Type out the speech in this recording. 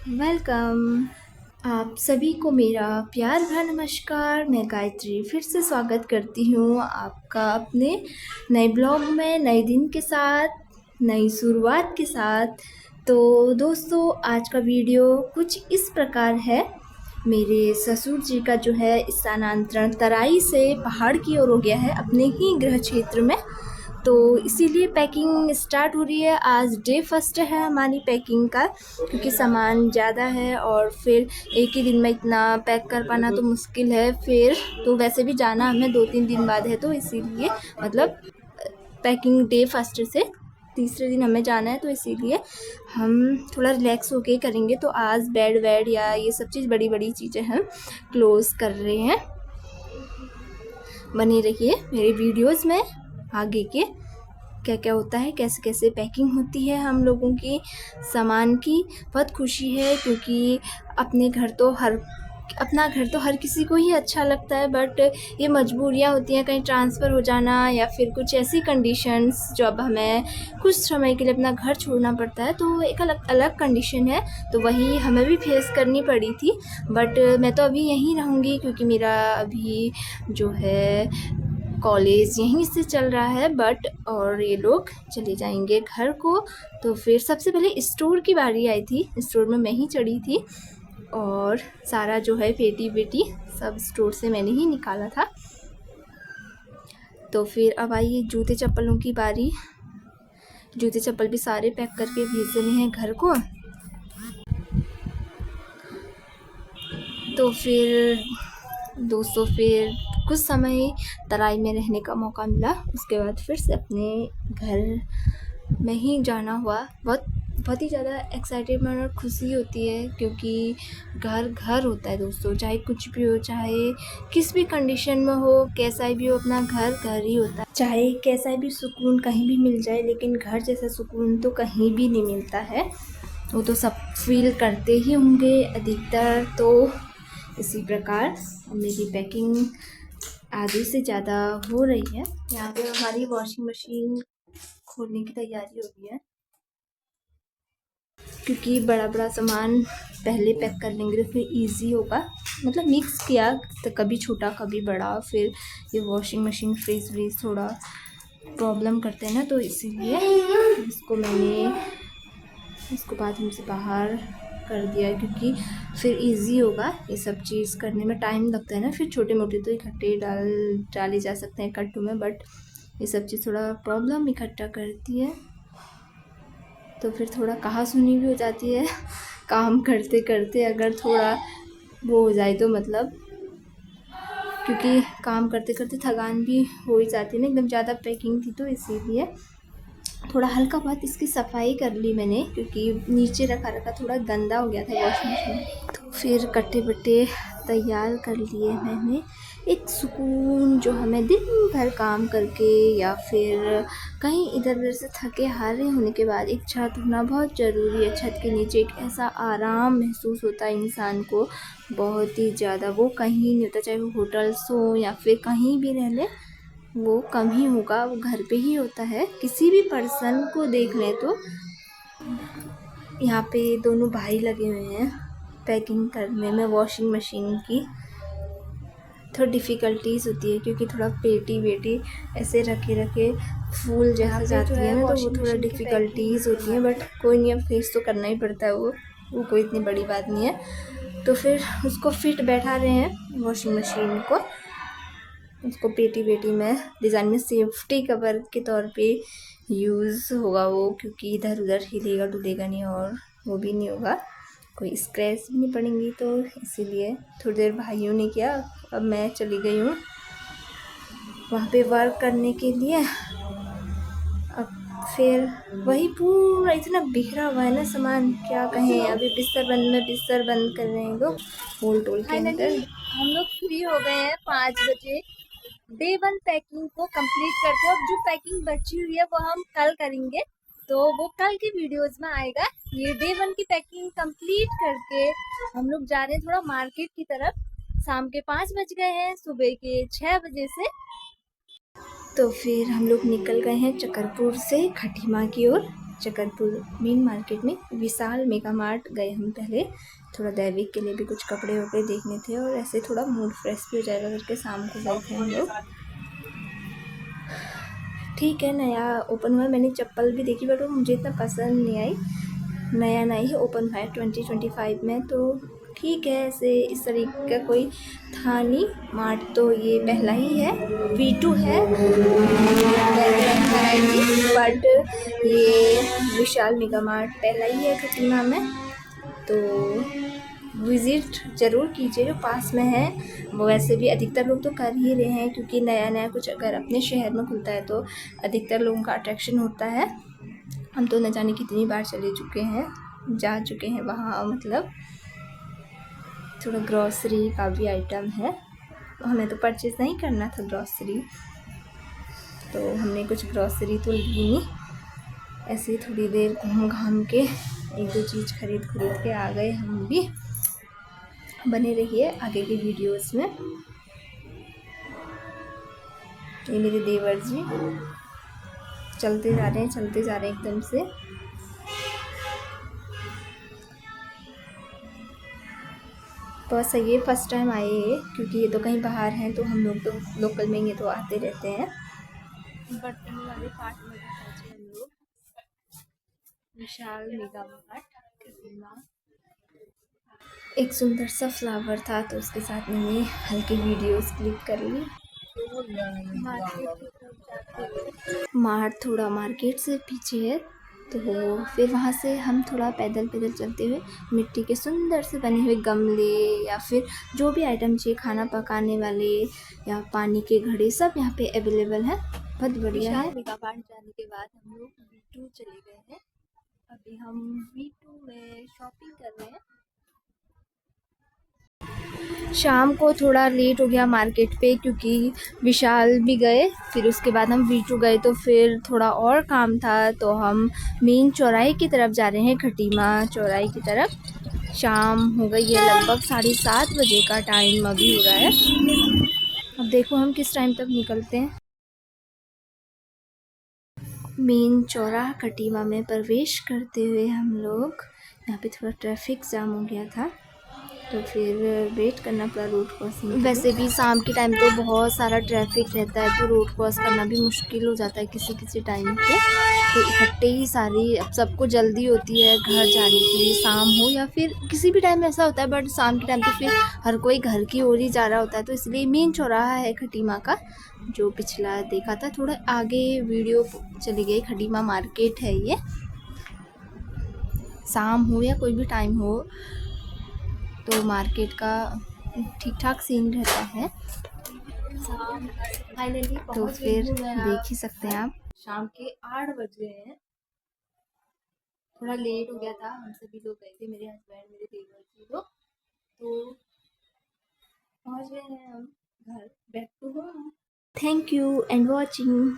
Welcome. आप सभी को मेरा प्यार भरा नमस्कार। मैं गायत्री फिर से स्वागत करती हूँ आपका अपने नए ब्लॉग में, नए दिन के साथ, नई शुरुआत के साथ। तो दोस्तों, आज का वीडियो कुछ इस प्रकार है। मेरे ससुर जी का जो है स्थानांतरण तराई से पहाड़ की ओर हो गया है, अपने ही गृह क्षेत्र में। तो इसीलिए पैकिंग स्टार्ट हो रही है। आज डे फर्स्ट है हमारी पैकिंग का, क्योंकि सामान ज़्यादा है और फिर एक ही दिन में इतना पैक कर पाना तो मुश्किल है। फिर तो वैसे भी जाना हमें 2-3 दिन बाद है, तो इसीलिए मतलब पैकिंग डे फर्स्ट से तीसरे दिन हमें जाना है, तो इसीलिए हम थोड़ा रिलैक्स होके करेंगे। तो आज बेड वेड या ये सब चीज़ बड़ी बड़ी चीज़ें हम क्लोज़ कर रहे हैं। बने रहिए मेरे वीडियोज़ में। आगे के क्या क्या होता है, कैसे कैसे पैकिंग होती है हम लोगों की सामान की, बहुत खुशी है। क्योंकि अपना घर तो हर किसी को ही अच्छा लगता है, बट ये मजबूरियाँ होती हैं, कहीं ट्रांसफ़र हो जाना या फिर कुछ ऐसी कंडीशंस जो अब हमें कुछ समय के लिए अपना घर छोड़ना पड़ता है, तो एक अलग अलग कंडीशन है। तो वही हमें भी फेस करनी पड़ी थी। बट मैं तो अभी यहीं रहूँगी, क्योंकि मेरा अभी जो है कॉलेज यहीं से चल रहा है। बट और ये लोग चले जाएंगे घर को। तो फिर सबसे पहले स्टोर की बारी आई थी। स्टोर में मैं ही चढ़ी थी और सारा जो है पेटी वेटी सब स्टोर से मैंने ही निकाला था। तो फिर अब आई जूते चप्पलों की बारी। जूते चप्पल भी सारे पैक करके भेजने हैं घर को। तो फिर दोस्तों, फिर कुछ समय तराई में रहने का मौका मिला। उसके बाद फिर से अपने घर में ही जाना हुआ। बहुत ही ज़्यादा एक्साइटमेंट और खुशी होती है, क्योंकि घर घर होता है दोस्तों। चाहे कुछ भी हो, चाहे किस भी कंडीशन में हो, कैसा भी हो, अपना घर घर ही होता है। चाहे कैसा भी सुकून कहीं भी मिल जाए, लेकिन घर जैसा सुकून तो कहीं भी नहीं मिलता है। वो तो सब फील करते ही होंगे अधिकतर। तो इसी प्रकार मेरी पैकिंग आधे से ज़्यादा हो रही है। यहाँ पे हमारी वॉशिंग मशीन खोलने की तैयारी हो रही है, क्योंकि बड़ा बड़ा सामान पहले पैक कर लेंगे तो फिर इजी होगा। मतलब मिक्स किया तो कभी छोटा कभी बड़ा, फिर ये वॉशिंग मशीन फ्रीज व्रीज थोड़ा प्रॉब्लम करते हैं ना, तो इसीलिए इसको बाथरूम से बाहर कर दिया, क्योंकि फिर इजी होगा। ये सब चीज़ करने में टाइम लगता है ना, फिर छोटे मोटे तो इकट्ठे डाले जा सकते हैं कट्टू में, बट ये सब चीज़ थोड़ा प्रॉब्लम इकट्ठा करती है। तो फिर थोड़ा कहा सुनी भी हो जाती है काम करते करते, अगर थोड़ा वो हो जाए तो, मतलब क्योंकि काम करते करते थकान भी हो ही जाती है ना। एकदम ज़्यादा पैकिंग थी, तो इसीलिए थोड़ा हल्का बहुत इसकी सफाई कर ली मैंने, क्योंकि नीचे रखा थोड़ा गंदा हो गया था वॉशिंग मशीन। तो फिर कट्टे बट्टे तैयार कर लिए मैंने। एक सुकून जो हमें दिन भर काम करके या फिर कहीं इधर उधर से थके हारे होने के बाद एक छत होना बहुत ज़रूरी है। छत के नीचे एक ऐसा आराम महसूस होता है इंसान को, बहुत ही ज़्यादा। वो कहीं नहीं होता, चाहे वो होटल्स हो या फिर कहीं भी रह ले, वो कम ही होगा, वो घर पे ही होता है। किसी भी पर्सन को देख लें तो यहाँ पे दोनों भाई लगे हुए हैं पैकिंग करने में वॉशिंग मशीन की। थोड़ी डिफ़िकल्टीज़ होती है, क्योंकि थोड़ा पेटी वेटी ऐसे रखे फूल जैसे जाती है ना, तो वो थोड़ा डिफ़िकल्टीज़ होती हैं। बट कोई नहीं, अब फेस तो करना ही पड़ता है। वो कोई इतनी बड़ी बात नहीं है। तो फिर उसको फिट बैठा रहे हैं वॉशिंग मशीन को। उसको पेटी वेटी में डिज़ाइन में सेफ्टी कवर के तौर पे यूज़ होगा वो, क्योंकि इधर उधर हिलेगा डुलेगा नहीं और वो भी नहीं होगा, कोई स्क्रैच भी नहीं पड़ेंगी। तो इसीलिए थोड़ी देर भाइयों ने किया, अब मैं चली गई हूँ वहाँ पे वर्क करने के लिए। अब फिर वही पूरा इतना बिखरा हुआ है ना सामान, क्या कहें। अभी बिस्तर बंद कर रहे हैं लोग होल टोल के अंदर। हम लोग फ्री हो गए हैं 5 बजे। डे 1 पैकिंग को कंप्लीट करते हैं। अब जो पैकिंग बची हुई है वो हम कल करेंगे, तो वो कल के वीडियोस में आएगा। ये डे 1 की पैकिंग कंप्लीट करके हम लोग जा रहे हैं थोड़ा मार्केट की तरफ। शाम के 5 बज गए हैं, सुबह के 6 बजे से। तो फिर हम लोग निकल गए हैं चकरपुर से खटीमा की ओर। जगतपुर मेन मार्केट में विशाल मेगा मार्ट गए हम पहले, थोड़ा दैविक के लिए भी कुछ कपड़े वपड़े देखने थे और ऐसे थोड़ा मूड फ्रेश भी हो जाएगा करके शाम को गए थे हम लोग। ठीक है, नया ओपन हुआ। मैंने चप्पल भी देखी बट वो मुझे इतना पसंद नहीं आई। नया नया ही ओपन हुआ है 2025 में, तो ठीक है। ऐसे इस तरीके का कोई था नहीं मार्ट, तो ये पहला ही है। V2 है बट ये विशाल मेगा मार्ट पहला ही है खटीमा में, तो विज़िट ज़रूर कीजिए जो पास में है। वो वैसे भी अधिकतर लोग तो कर ही रहे हैं, क्योंकि नया नया कुछ अगर अपने शहर में खुलता है तो अधिकतर लोगों का अट्रैक्शन होता है। हम तो न जाने कितनी बार चले चुके हैं, जा चुके हैं वहाँ। मतलब थोड़ा ग्रॉसरी का भी आइटम है, हमें तो परचेज़ नहीं करना था ग्रॉसरी, तो हमने कुछ ग्रॉसरी तो ली नहीं, ऐसे ही थोड़ी देर घूम घाम के एक दो चीज़ खरीद के आ गए हम भी। बने रहिए आगे के वीडियोस में। ये मेरे देवर जी चलते जा रहे हैं एकदम से। बस ये फर्स्ट टाइम आए हैं, क्योंकि ये तो कहीं बाहर हैं, तो हम लोग तो लोकल में ये तो आते रहते हैं। बर्तन वाले पार्ट में भी पहुँचे हम लोग, विशाल मेगा मार्ट। एक सुंदर सा फ्लावर था, तो उसके साथ मैंने हल्की वीडियोस क्लिक कर ली। मार्ट थोड़ा मार्केट से पीछे है, तो फिर वहाँ से हम थोड़ा पैदल चलते हुए मिट्टी के सुंदर से बने हुए गमले या फिर जो भी आइटम चाहिए खाना पकाने वाले या पानी के घड़े, सब यहाँ पे अवेलेबल है। बहुत बढ़िया है। मेगा मार्ट जाने के बाद हम लोग V2 चले गए हैं। अभी हम V2 में शॉपिंग कर रहे हैं। शाम को थोड़ा लेट हो गया मार्केट पे, क्योंकि विशाल भी गए, फिर उसके बाद हम V2 गए, तो फिर थोड़ा और काम था, तो हम मेन चौराहे की तरफ जा रहे हैं, खटीमा चौराहे की तरफ। शाम हो गई है, लगभग 7:30 बजे का टाइम अभी हो रहा है। अब देखो हम किस टाइम तक निकलते हैं। मेन चौराहा खटीमा में प्रवेश करते हुए हम लोग, यहाँ पे थोड़ा ट्रैफिक जाम हो गया था, तो फिर वेट करना पड़ा रोड क्रॉसिंग। वैसे भी शाम के टाइम तो बहुत सारा ट्रैफिक रहता है, तो रोड क्रॉस करना भी मुश्किल हो जाता है किसी टाइम पे। तो इकट्ठे ही सारी, अब सबको जल्दी होती है घर जाने की, शाम हो या फिर किसी भी टाइम ऐसा होता है, बट शाम के टाइम तो फिर हर कोई घर की ओर ही जा रहा होता है। तो इसलिए मेन चौराहा है खटीमा का, जो पिछला देखा था। थोड़ा आगे वीडियो चली गई, खटीमा मार्केट है ये। शाम हो या कोई भी टाइम हो, तो मार्केट का ठीक ठाक सीन रहता है। फाइनली तो फिर देख ही सकते हैं आप, शाम के 8 बज गए हैं। थोड़ा लेट हो गया था, हम सभी लोग गए थे, मेरे हस्बैंड, मेरे देवर जी लोग, तो पहुंच गए हैं हम घर, back to home. Thank you and watching.